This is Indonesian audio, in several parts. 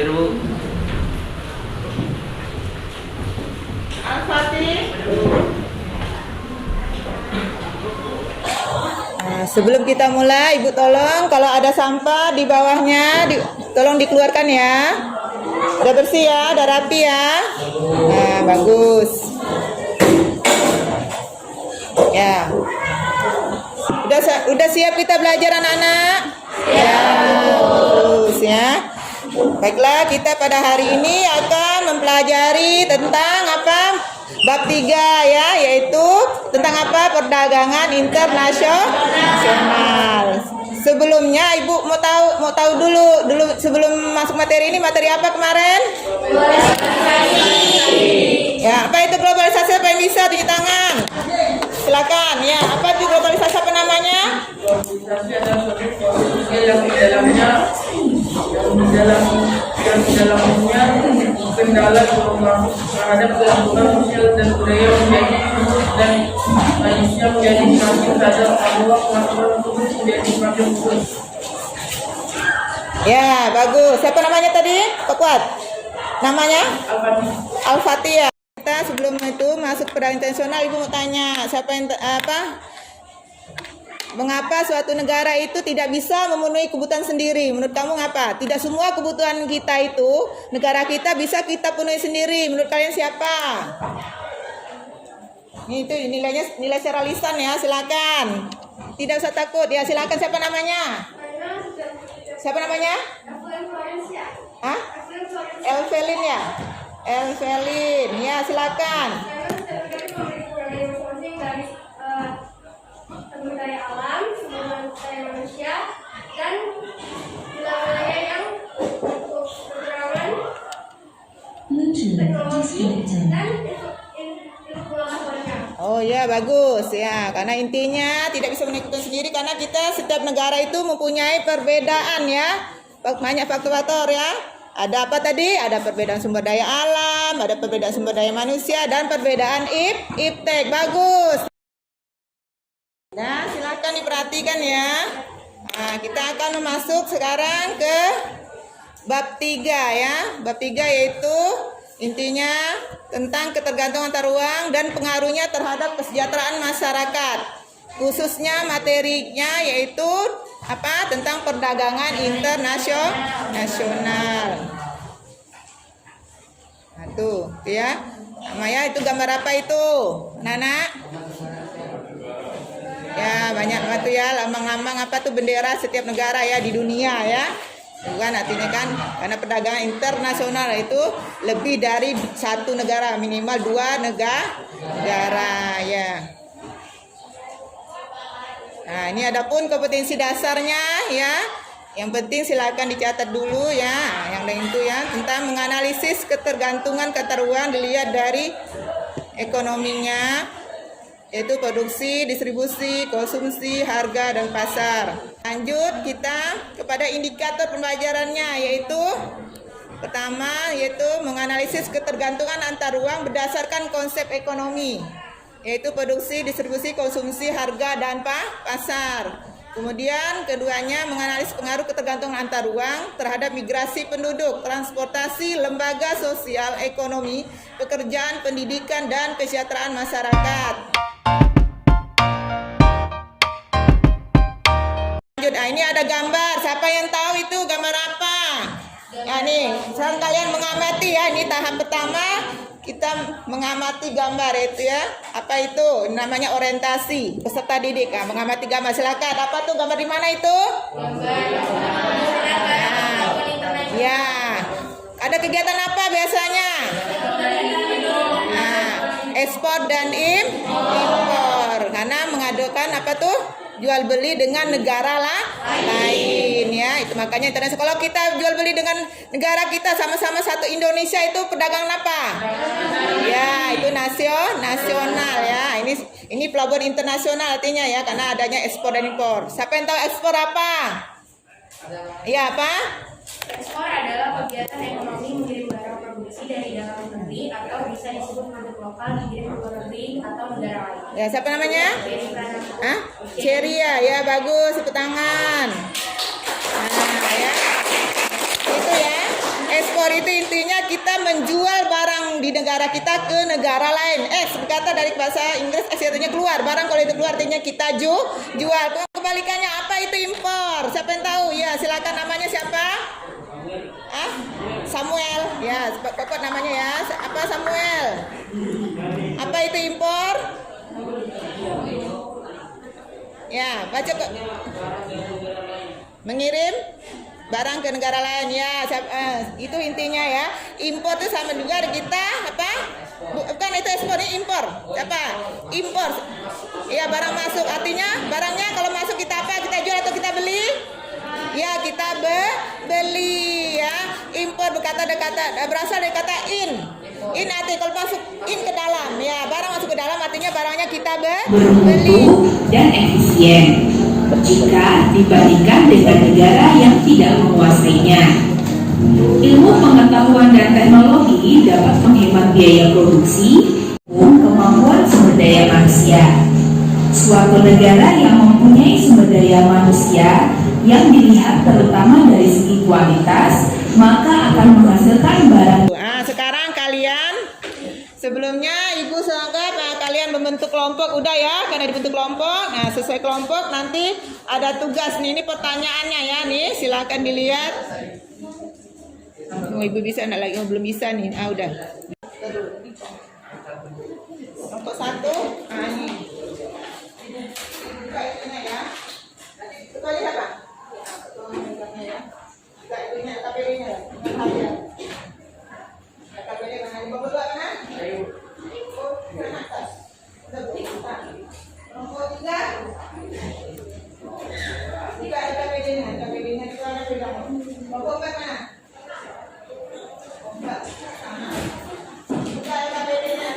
Hadir Bu. Al-Fatih. Nah, sebelum kita mulai, Ibu tolong kalau ada sampah di bawahnya, tolong dikeluarkan ya. Udah bersih ya, udah rapi ya. Nah, bagus. Ya. Udah siap kita belajar anak-anak? Ya, bagus ya. Baiklah, kita pada hari ini akan mempelajari tentang apa? Bab 3 ya, yaitu tentang apa? Perdagangan internasional. Sebelumnya Ibu mau tahu dulu sebelum masuk materi ini, materi apa kemarin? Ya, apa itu globalisasi? Apa yang bisa tunjuk tangan? Silakan ya, apa itu globalisasi, apa namanya? Globalisasi adalah suatu sosial yang di dalamnya kendala terhadap kelangsungan sosial dan budaya menjadi dan manusia menjadi semakin sadar bahwa kelangsungan tersebut menjadi semakin buruk. Ya, bagus. Siapa namanya tadi? Pak Kuat. Namanya? Al-Fatih ya. Kita sebelum itu masuk perdagangan internasional, Ibu mau tanya, siapa yang mengapa suatu negara itu tidak bisa memenuhi kebutuhan sendiri? Menurut kamu ngapa? Tidak semua kebutuhan kita itu, negara kita bisa kita penuhi sendiri. Menurut kalian siapa? Ini itu nilai secara lisan ya, silakan. Tidak usah takut ya, silakan. Siapa namanya? Siapa namanya? Hah? Elvelin ya? Elvelin, ya silakan. Sumber daya alam, sumber daya manusia, dan wilayah yang untuk peperangan, teknologi, dan ilmu pengetahuan. Oh ya, bagus ya, karena intinya tidak bisa menikmati sendiri karena kita setiap negara itu mempunyai perbedaan ya, banyak faktor-faktor ya. Ada apa tadi? Ada perbedaan sumber daya alam, ada perbedaan sumber daya manusia, dan perbedaan iptek. Bagus. Nah, silakan diperhatikan ya. Nah, kita akan masuk sekarang ke bab 3 ya. Bab 3 yaitu intinya tentang ketergantungan antar uang dan pengaruhnya terhadap kesejahteraan masyarakat. Khususnya materinya yaitu apa? Tentang perdagangan internasional. Nah, tuh ya. Namanya itu gambar apa itu? Nana? Ya, banyak batu ya, lambang-lambang apa tuh bendera setiap negara ya di dunia ya. Bukan artinya kan karena perdagangan internasional itu lebih dari satu negara, minimal 2 negara ya. Nah, ini adapun kompetensi dasarnya ya. Yang penting silakan dicatat dulu ya. Yang lain itu ya tentang menganalisis ketergantungan antar uang dilihat dari ekonominya, yaitu produksi, distribusi, konsumsi, harga, dan pasar. Lanjut kita kepada indikator pembelajarannya, yaitu pertama yaitu menganalisis ketergantungan antar uang berdasarkan konsep ekonomi, yaitu produksi, distribusi, konsumsi, harga, dan pasar. Kemudian keduanya menganalisis pengaruh ketergantungan antar uang terhadap migrasi penduduk, transportasi, lembaga sosial, ekonomi, pekerjaan, pendidikan, dan kesejahteraan masyarakat. Nah, ini ada gambar. Siapa yang tahu itu gambar apa? Ya nih, sekarang kalian mengamati ya. Ini tahap pertama kita mengamati gambar itu ya. Apa itu? Namanya orientasi peserta didik. Nah, mengamati gambar. Silakan. Apa tuh gambar di mana itu? Ya. Ada kegiatan apa biasanya? Nah, ekspor dan impor. Karena mengadukan apa tuh? Jual beli dengan negara lain ya. Itu makanya internasional. Kalau kita jual beli dengan negara kita sama-sama satu Indonesia itu perdagangan apa? Ya, itu nasional ya. Ini pelabuhan internasional artinya ya, karena adanya ekspor dan impor. Siapa yang tahu ekspor apa? Iya, apa? Ekspor adalah kegiatan ekonomi mengirim barang produksi dari dalam negeri atau bisa disebut produk lokal dikirim ke luar negeri atau negara lain. Ya, siapa namanya? Hah? Ceria ya, bagus, tepuk tangan. Nah, ya. Itu ya. Ekspor Impor itu intinya kita menjual barang di negara kita ke negara lain. Berkata dari bahasa Inggris, artinya keluar. Barang kalau itu keluar artinya kita jual. Kebalikannya apa itu impor? Siapa yang tahu? Ya, silakan, namanya siapa? Samuel. Ya, pokok namanya ya. Apa Samuel? Apa itu impor? Ya, baca kok. Mengirim barang ke negara lain ya, itu intinya ya. Impor itu sama juga kita apa? Bukan itu ekspor, ini impor. Apa? Impor. Ya, barang masuk artinya barangnya kalau masuk kita apa? Kita jual atau kita beli? Ya, kita beli ya. Impor berasal dari kata in. In arti kalau masuk in ke dalam ya, barang masuk ke dalam artinya barangnya kita beli dan efisien jika dibandingkan dengan negara yang tidak menguasainya. Ilmu pengetahuan dan teknologi dapat menghemat biaya produksi dan kemampuan sumber daya manusia. Suatu negara yang mempunyai sumber daya manusia yang dilihat terutama dari segi kualitas, maka akan menghasilkan barang. Sekarang kalian, sebelumnya Ibu semoga kalian membentuk kelompok, udah ya, karena dibentuk kelompok. Nah, sesuai kelompok nanti ada tugas nih, ini pertanyaannya ya, nih silakan dilihat. Ibu bisa enggak lagi? Belum bisa nih. Udah. Kelompok 1. Ini. Itunya ya. Ketuanya siapa? Ya. Itunya KPD-nya. KPD mana? Kelompok 2 mana? Kelompok 3. Jika ada KPD-nya itu ada pegang. Kelompok 4 mana? Jika ada KPD-nya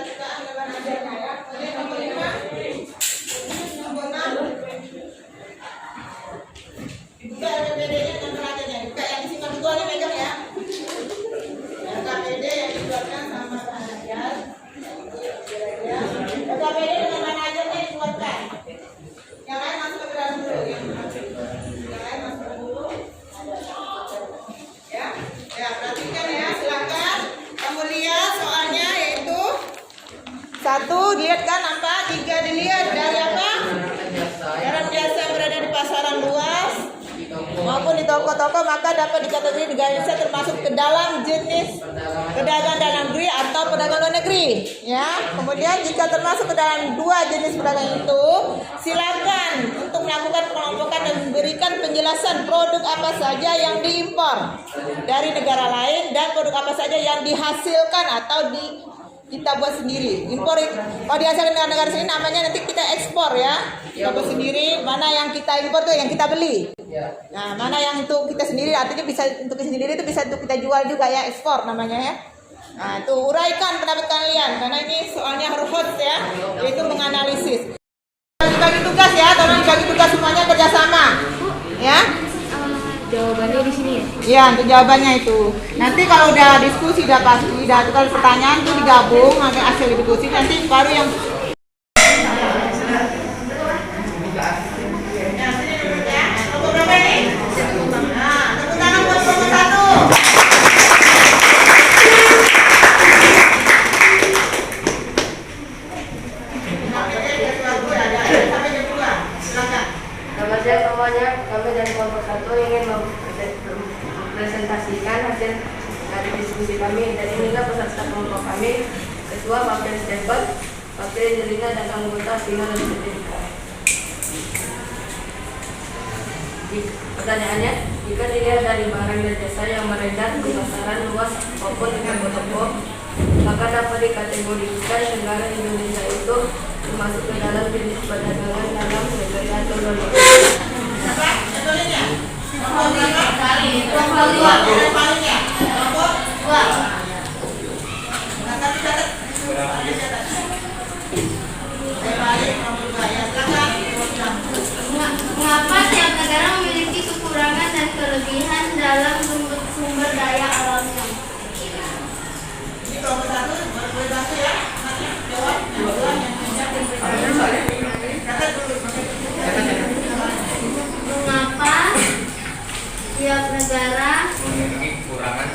kita anggapan ajarnya ya. Kemudian nomor 5. Nomor 6. Jika ada KPD-nya nomor ajarnya. Jika yang disimpan dua nih pegang ya. KPD yang dibuatkan sama pelajar. KPD dengan manajernya dibuatkan. Yang lain masuk ke dalam dulu. Yang lain masuk ke dulu. Ya, perhatikan ya, silakan. Kamu lihat soalnya yaitu 1 dilihat kan apa? 3 dilihat dari apa? Barang biasa yang berada di pasaran luas maupun di toko-toko maka dapat dikategori negara Indonesia termasuk ke dalam jenis pedagang dalam negeri atau pedagang luar negeri ya. Kemudian jika termasuk ke dalam 2 jenis pedagang itu silakan untuk melakukan pengelompokan dan memberikan penjelasan produk apa saja yang diimpor dari negara lain dan produk apa saja yang dihasilkan atau kita buat sendiri. Impor kalau dihasilkan dengan negara sini namanya nanti kita ekspor ya. Kita buat sendiri, mana yang kita impor tuh yang kita beli. Nah, mana yang untuk kita sendiri artinya bisa untuk kita sendiri itu bisa untuk kita jual juga ya, ekspor namanya ya. Nah, itu uraikan pendapat kalian karena ini soalnya hot ya, yaitu menganalisis. Bagi tugas ya, tolong bagi tugas semuanya kerjasama. Ya. Jawabannya di sini ya? Iya, untuk jawabannya itu. Nanti kalau udah diskusi, udah pasti, kalau pertanyaan itu digabung, nanti hasil diskusi, nanti baru yang kami dari kelompok 1 ingin mempresentasikan hasil dari diskusi kami. Dan inilah peserta kelompok kami: Ketua Wakil Stephen, Wakil Angelina, dan anggota Vina dan Sertifikat. Pertanyaannya, jika dilihat dari barang dan jasa yang beredar di pasaran luas maupun di toko-toko, maka dapat dikategorikan negara Indonesia itu termasuk ke dalam jenis perdagangan dalam negeri atau luar negeri. Mengapa tiap negara memiliki kekurangan dan kelebihan dalam sumber daya alamnya? ini kelompok 1 boleh bantu ya. Jawab. Mengapa tiap negara memiliki kekurangan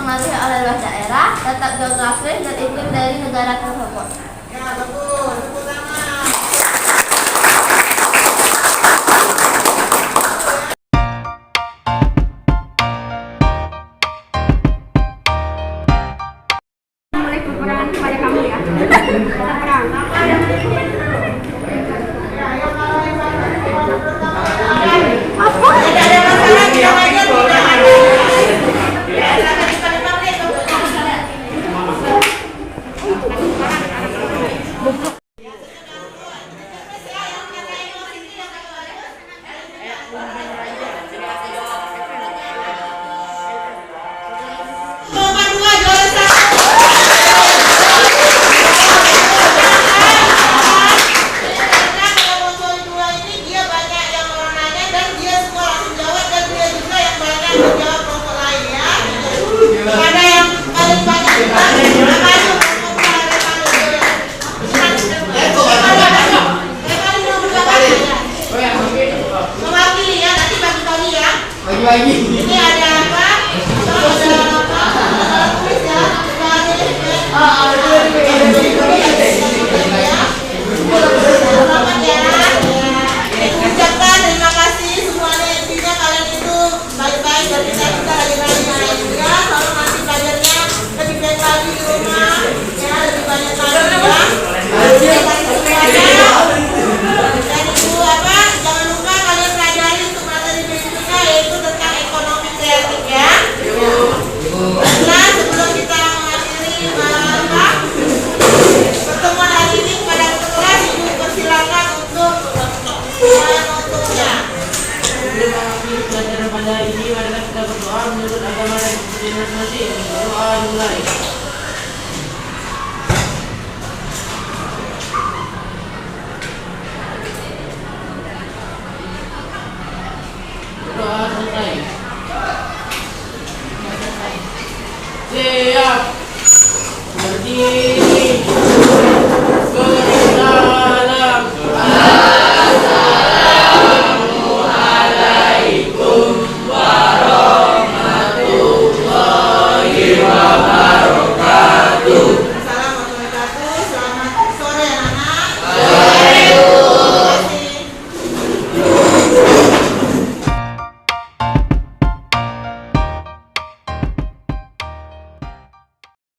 dipengaruhi oleh luas daerah, letak geografis, dan iklim dari negara tersebut. Ya, bagus.